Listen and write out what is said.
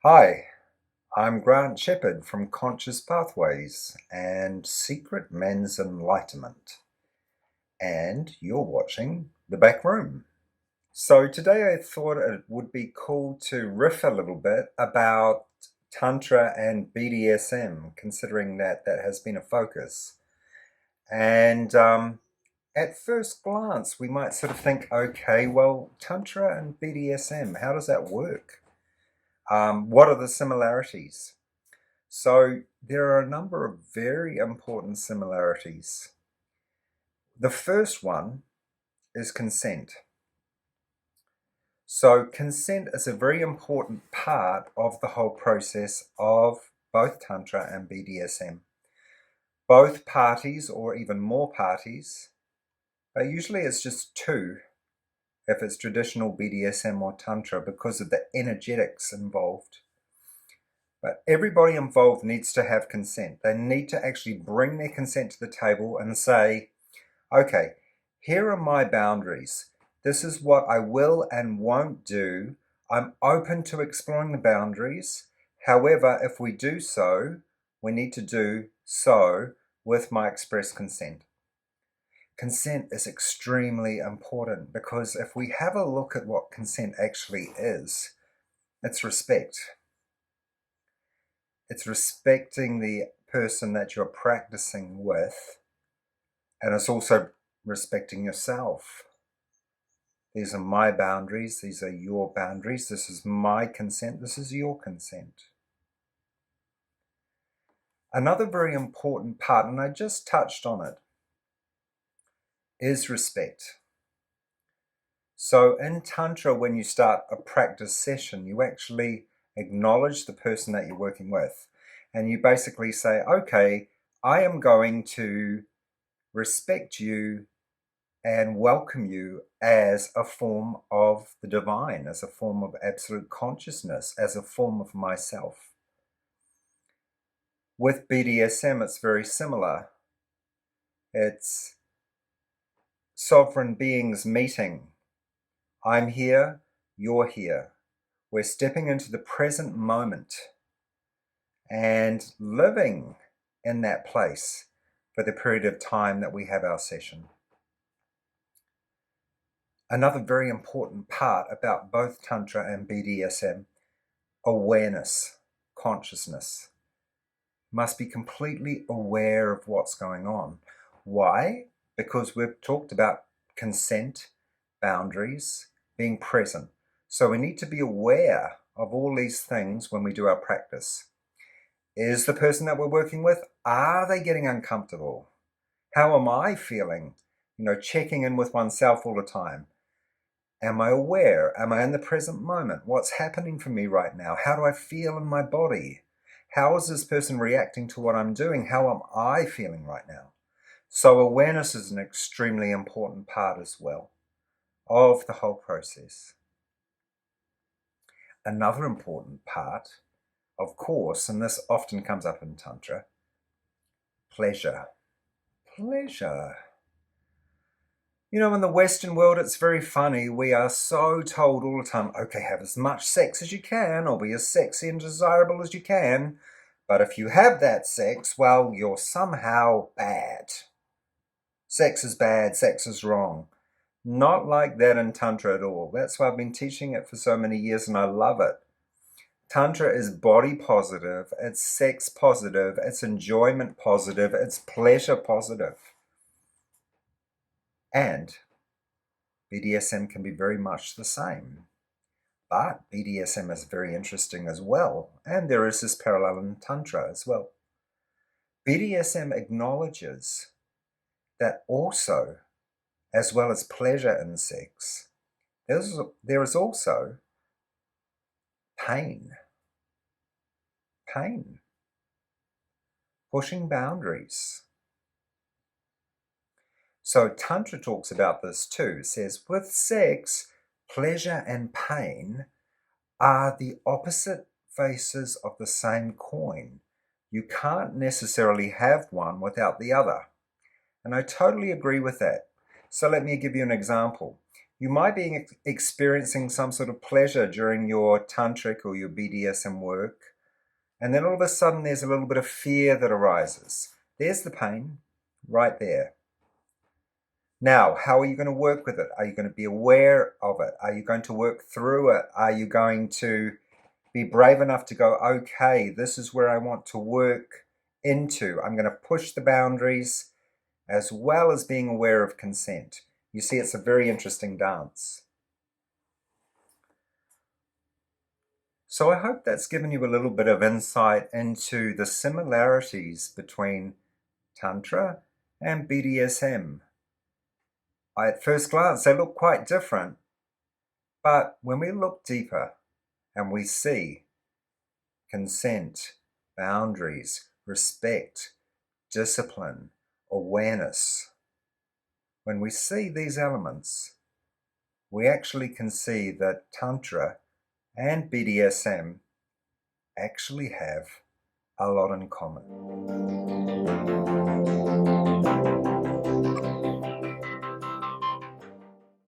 Hi, I'm Grant Shepherd from Conscious Pathways and Secret MENS Enlightenment, and you're watching The Back Room. So today I thought it would be cool to riff a little bit about Tantra and BDSM, considering that has been a focus. And at first glance, we might sort of think, okay, well, Tantra and BDSM, how does that work? What are the similarities? So there are a number of very important similarities. The first one is consent. So consent is a very important part of the whole process of both Tantra and BDSM. Both parties, or even more parties, usually it's just two if it's traditional BDSM or Tantra because of the energetics involved. But everybody involved needs to have consent. They need to actually bring their consent to the table and say, okay, here are my boundaries. This is what I will and won't do. I'm open to exploring the boundaries. However, if we do so, we need to do so with my express consent. Consent is extremely important because if we have a look at what consent actually is, it's respect. It's respecting the person that you're practicing with, and it's also respecting yourself. These are my boundaries, these are your boundaries, this is my consent, this is your consent. Another very important part, and I just touched on it, is respect. So in Tantra, when you start a practice session, you actually acknowledge the person that you're working with. And you basically say, okay, I am going to respect you and welcome you as a form of the divine, as a form of absolute consciousness, as a form of myself. With BDSM, it's very similar. It's sovereign beings meeting. I'm here, you're here. We're stepping into the present moment and living in that place for the period of time that we have our session. Another very important part about both Tantra and BDSM, awareness, consciousness. Must be completely aware of what's going on. Why? Because we've talked about consent, boundaries, being present. So we need to be aware of all these things when we do our practice. Is the person that we're working with, are they getting uncomfortable? How am I feeling? Checking in with oneself all the time. Am I aware? Am I in the present moment? What's happening for me right now? How do I feel in my body? How is this person reacting to what I'm doing? How am I feeling right now? So awareness is an extremely important part as well of the whole process. Another important part, of course, and this often comes up in Tantra, pleasure. Pleasure. In the Western world, it's very funny. We are so told all the time, okay, have as much sex as you can, or be as sexy and desirable as you can. But if you have that sex, well, you're somehow bad. Sex is bad, sex is wrong. Not like that in Tantra at all. That's why I've been teaching it for so many years and I love it. Tantra is body positive, it's sex positive, it's enjoyment positive, it's pleasure positive. And BDSM can be very much the same. But BDSM is very interesting as well, and there is this parallel in Tantra as well. BDSM acknowledges that also, as well as pleasure in sex, there is also pain. Pain. Pushing boundaries. So Tantra talks about this too. It says, with sex, pleasure and pain are the opposite faces of the same coin. You can't necessarily have one without the other. And I totally agree with that. So let me give you an example. You might be experiencing some sort of pleasure during your tantric or your BDSM work, and then all of a sudden there's a little bit of fear that arises. There's the pain right there. Now, how are you going to work with it? Are you going to be aware of it? Are you going to work through it? Are you going to be brave enough to go, okay, this is where I want to work into. I'm going to push the boundaries as well as being aware of consent. You see, it's a very interesting dance. So I hope that's given you a little bit of insight into the similarities between Tantra and BDSM. At first glance, they look quite different, but when we look deeper and we see consent, boundaries, respect, discipline, awareness, when we see these elements, we actually can see that Tantra and BDSM actually have a lot in common.